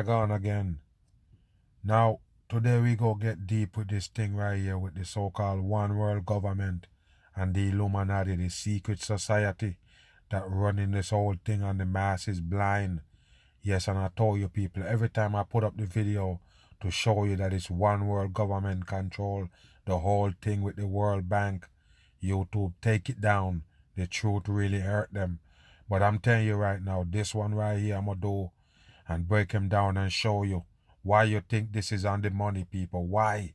Gone again. Now, today we go get deep with this thing right here with the so-called one world government and the Illuminati, the secret society that running this whole thing and the masses blind. Yes, and I told you people, every time I put up the video to show you that it's one world government control the whole thing with the World Bank, YouTube take it down. The truth really hurt them. But I'm telling you right now, this one right here I'm going to do and break him down and show you why you think this is on the money, people. Why?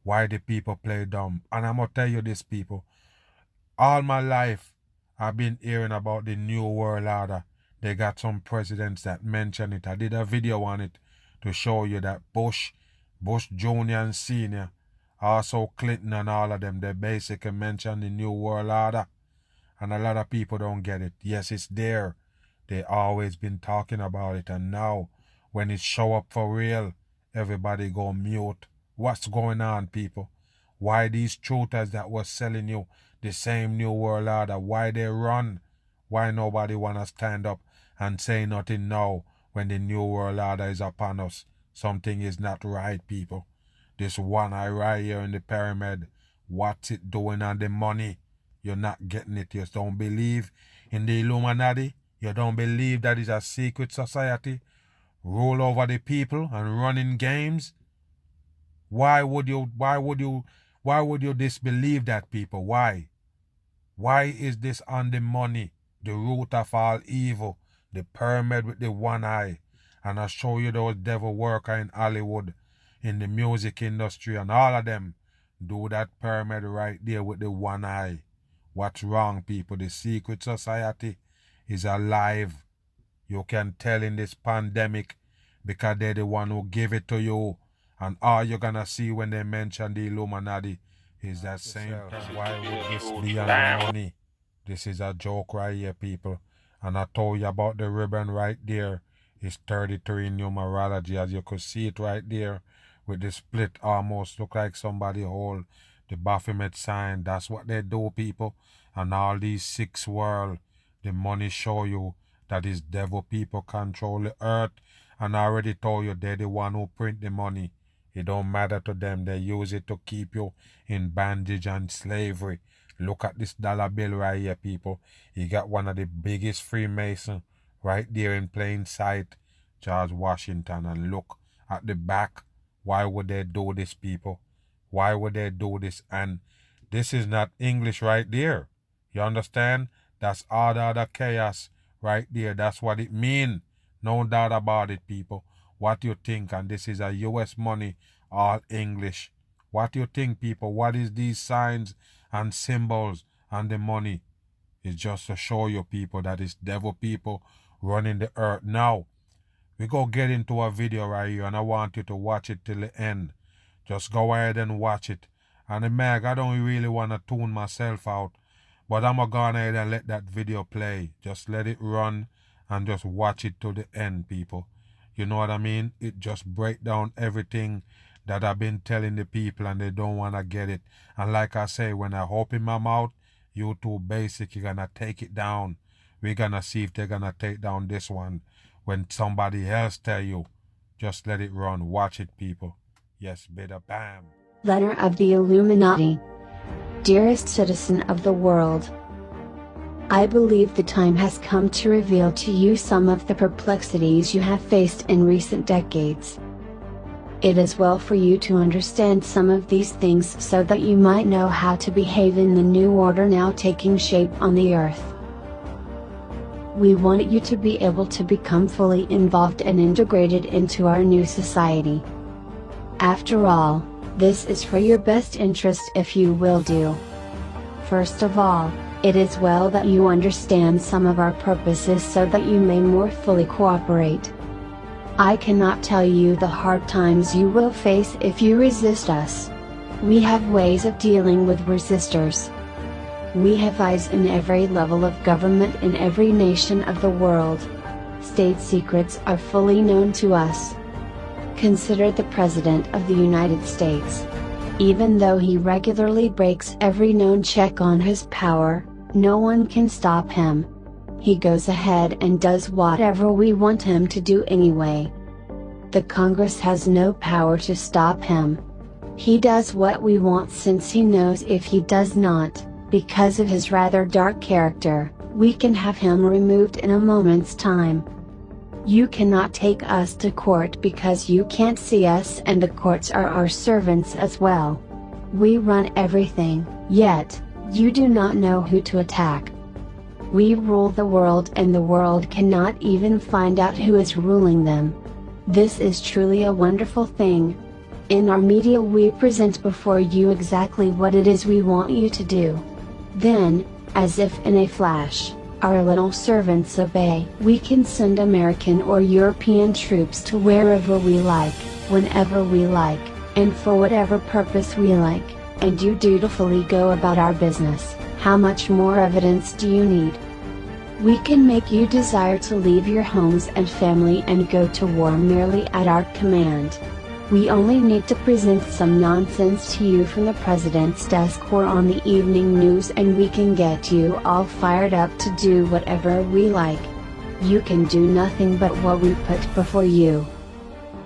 Why the people play dumb? And I'm going to tell you this, people. All my life, I've been hearing about the New World Order. They got some presidents that mention it. I did a video on it to show you that Bush Jr. and Sr., also Clinton and all of them, they basically mention the New World Order. And a lot of people don't get it. Yes, it's there. They always been talking about it, and now when it show up for real, everybody go mute. What's going on, people? Why these truthers that was selling you the same New World Order, why they run? Why nobody wanna stand up and say nothing now when the New World Order is upon us? Something is not right, people. This one eye right here in the pyramid, what's it doing on the money? You're not getting it. You just don't believe in the Illuminati. You don't believe that it's a secret society, rule over the people and running games. Why would you disbelieve that, people? Why? Why is this on the money, the root of all evil, the pyramid with the one eye? And I'll show you those devil workers in Hollywood, in the music industry, and all of them do that pyramid right there with the one eye. What's wrong, people? The secret society is alive. You can tell in this pandemic because they're the one who give it to you. And all you're going to see when they mention the Illuminati is that same thing. Why would this be on the money? This is a joke right here, people. And I told you about the ribbon right there. It's 33 in numerology, as you could see it right there with the split almost look like somebody hold the Baphomet sign. That's what they do, people. And all these 6 world, the money show you that is devil people control the earth. And I already told you they're the one who print the money. It don't matter to them. They use it to keep you in bondage and slavery. Look at this dollar bill right here, people. You got one of the biggest Freemason right there in plain sight, George Washington. And look at the back. Why would they do this, people? Why would they do this? And this is not English right there. You understand? That's order chaos right there. That's what it means. No doubt about it, people. What you think? And this is a U.S. money, all English. What you think, people? What is these signs and symbols and the money? It's just to show you, people, that it's devil people running the earth. Now, we go get into a video right here, and I want you to watch it till the end. Just go ahead and watch it. And Meg, I don't really want to tune myself out, but I'm going to go ahead and let that video play. Just let it run and just watch it to the end, people. You know what I mean? It just break down everything that I've been telling the people, and they don't want to get it. And like I say, when I open my mouth, YouTube basically going to take it down. We're going to see if they're going to take down this one. When somebody else tell you, just let it run. Watch it, people. Yes, better bam. Letter of the Illuminati. Dearest citizen of the world, I believe the time has come to reveal to you some of the perplexities you have faced in recent decades. It is well for you to understand some of these things so that you might know how to behave in the new order now taking shape on the earth. We want you to be able to become fully involved and integrated into our new society. After all, this is for your best interest if you will do. First of all, it is well that you understand some of our purposes so that you may more fully cooperate. I cannot tell you the hard times you will face if you resist us. We have ways of dealing with resistors. We have eyes in every level of government in every nation of the world. State secrets are fully known to us. Consider the President of the United States. Even though he regularly breaks every known check on his power, no one can stop him. He goes ahead and does whatever we want him to do anyway. The Congress has no power to stop him. He does what we want since he knows if he does not, because of his rather dark character, we can have him removed in a moment's time. You cannot take us to court because you can't see us, and the courts are our servants as well. We run everything, yet, you do not know who to attack. We rule the world and the world cannot even find out who is ruling them. This is truly a wonderful thing. In our media we present before you exactly what it is we want you to do. Then, as if in a flash, our little servants obey. We can send American or European troops to wherever we like, whenever we like, and for whatever purpose we like, and you dutifully go about our business. How much more evidence do you need? We can make you desire to leave your homes and family and go to war merely at our command. We only need to present some nonsense to you from the President's desk or on the evening news and we can get you all fired up to do whatever we like. You can do nothing but what we put before you.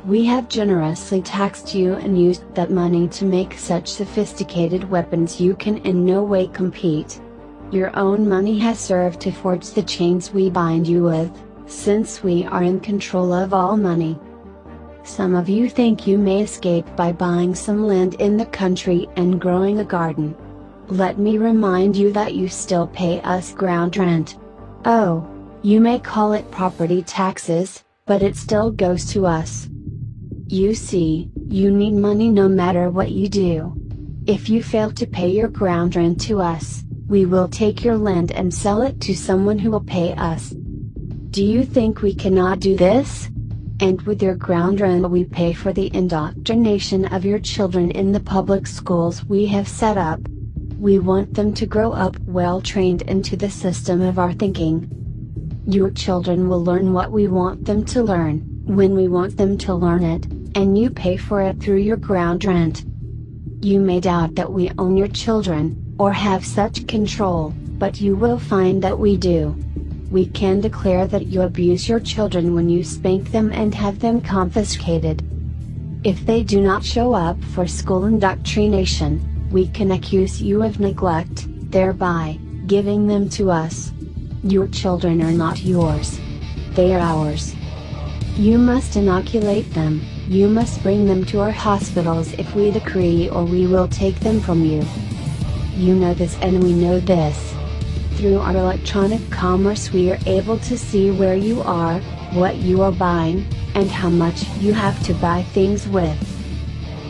We have generously taxed you and used that money to make such sophisticated weapons you can in no way compete. Your own money has served to forge the chains we bind you with, since we are in control of all money. Some of you think you may escape by buying some land in the country and growing a garden. Let me remind you that you still pay us ground rent. Oh, you may call it property taxes, but it still goes to us. You see, you need money no matter what you do. If you fail to pay your ground rent to us, we will take your land and sell it to someone who will pay us. Do you think we cannot do this? And with your ground rent we pay for the indoctrination of your children in the public schools we have set up. We want them to grow up well trained into the system of our thinking. Your children will learn what we want them to learn, when we want them to learn it, and you pay for it through your ground rent. You may doubt that we own your children, or have such control, but you will find that we do. We can declare that you abuse your children when you spank them and have them confiscated. If they do not show up for school indoctrination, we can accuse you of neglect, thereby giving them to us. Your children are not yours. They are ours. You must inoculate them, you must bring them to our hospitals if we decree, or we will take them from you. You know this and we know this. Through our electronic commerce we are able to see where you are, what you are buying, and how much you have to buy things with.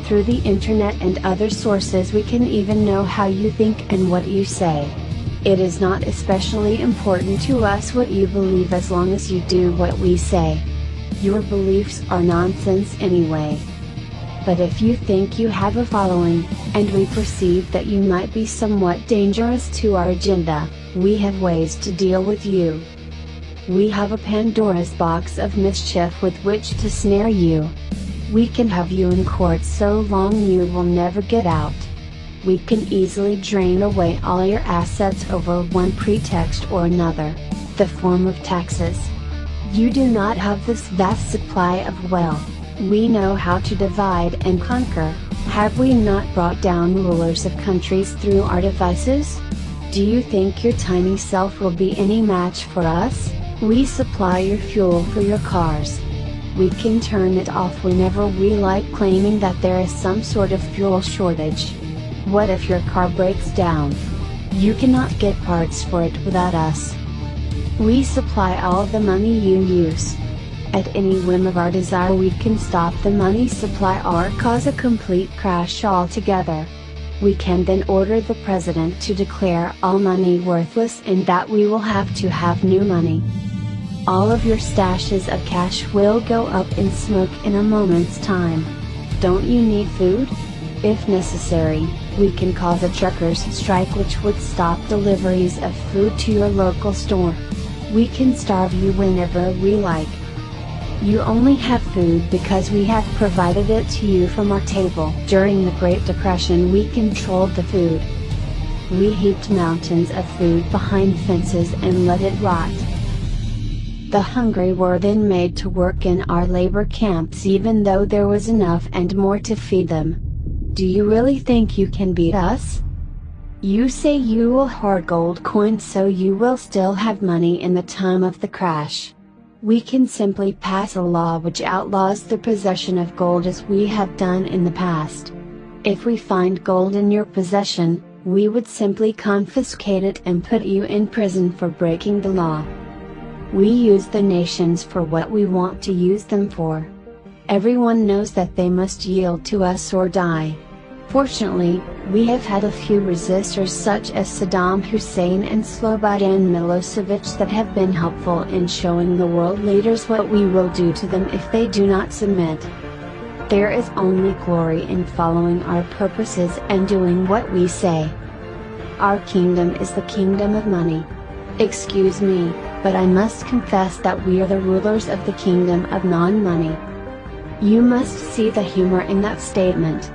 Through the internet and other sources we can even know how you think and what you say. It is not especially important to us what you believe as long as you do what we say. Your beliefs are nonsense anyway. But if you think you have a following, and we perceive that you might be somewhat dangerous to our agenda, we have ways to deal with you. We have a Pandora's box of mischief with which to snare you. We can have you in court so long you will never get out. We can easily drain away all your assets over one pretext or another, the form of taxes. You do not have this vast supply of wealth. We know how to divide and conquer. Have we not brought down rulers of countries through our devices? Do you think your tiny self will be any match for us? We supply your fuel for your cars. We can turn it off whenever we like, claiming that there is some sort of fuel shortage. What if your car breaks down? You cannot get parts for it without us. We supply all the money you use. At any whim of our desire we can stop the money supply or cause a complete crash altogether. We can then order the president to declare all money worthless and that we will have to have new money. All of your stashes of cash will go up in smoke in a moment's time. Don't you need food? If necessary, we can cause a truckers' strike which would stop deliveries of food to your local store. We can starve you whenever we like. You only have food because we have provided it to you from our table. During the Great Depression we controlled the food. We heaped mountains of food behind fences and let it rot. The hungry were then made to work in our labor camps even though there was enough and more to feed them. Do you really think you can beat us? You say you will hoard gold coins so you will still have money in the time of the crash. We can simply pass a law which outlaws the possession of gold as we have done in the past. If we find gold in your possession, we would simply confiscate it and put you in prison for breaking the law. We use the nations for what we want to use them for. Everyone knows that they must yield to us or die. Fortunately, we have had a few resistors such as Saddam Hussein and Slobodan Milosevic that have been helpful in showing the world leaders what we will do to them if they do not submit. There is only glory in following our purposes and doing what we say. Our kingdom is the kingdom of money. Excuse me, but I must confess that we are the rulers of the kingdom of non-money. You must see the humor in that statement.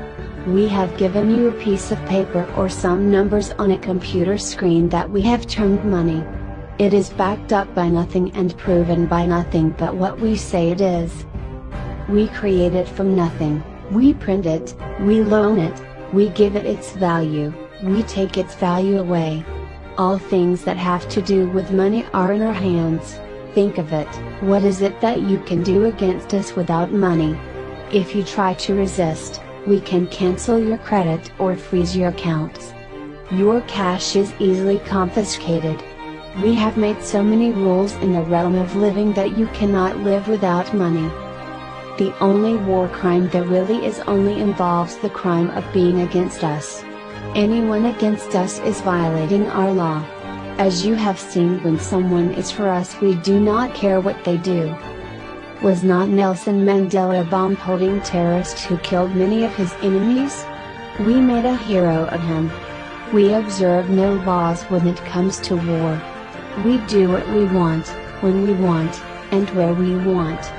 We have given you a piece of paper or some numbers on a computer screen that we have termed money. It is backed up by nothing and proven by nothing but what we say it is. We create it from nothing, we print it, we loan it, we give it its value, we take its value away. All things that have to do with money are in our hands. Think of it, what is it that you can do against us without money? If you try to resist, we can cancel your credit or freeze your accounts. Your cash is easily confiscated. We have made so many rules in the realm of living that you cannot live without money. The only war crime there really is only involves the crime of being against us. Anyone against us is violating our law. As you have seen, when someone is for us, we do not care what they do. Was not Nelson Mandela a bomb-holding terrorist who killed many of his enemies? We made a hero of him. We observe no laws when it comes to war. We do what we want, when we want, and where we want.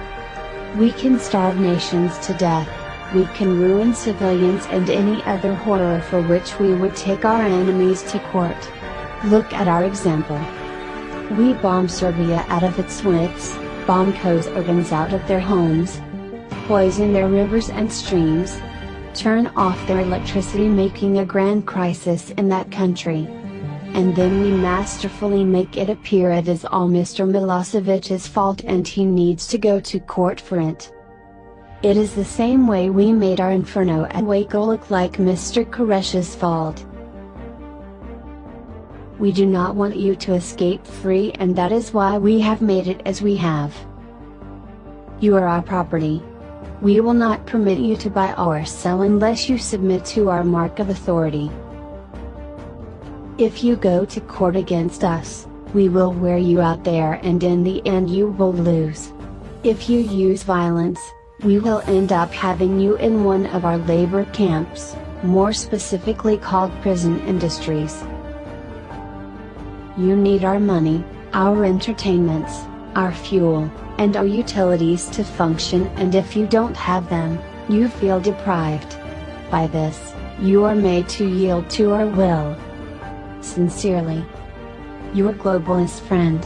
We can starve nations to death. We can ruin civilians and any other horror for which we would take our enemies to court. Look at our example. We bomb Serbia out of its wits, bomb Kosovans out of their homes, poison their rivers and streams, turn off their electricity, making a grand crisis in that country. And then we masterfully make it appear it is all Mr. Milosevic's fault and he needs to go to court for it. It is the same way we made our inferno at Waco look like Mr. Koresh's fault. We do not want you to escape free, and that is why we have made it as we have. You are our property. We will not permit you to buy or sell unless you submit to our mark of authority. If you go to court against us, we will wear you out there, and in the end you will lose. If you use violence, we will end up having you in one of our labor camps, more specifically called prison industries. You need our money, our entertainments, our fuel, and our utilities to function, and if you don't have them, you feel deprived. By this, you are made to yield to our will. Sincerely, your globalist friend.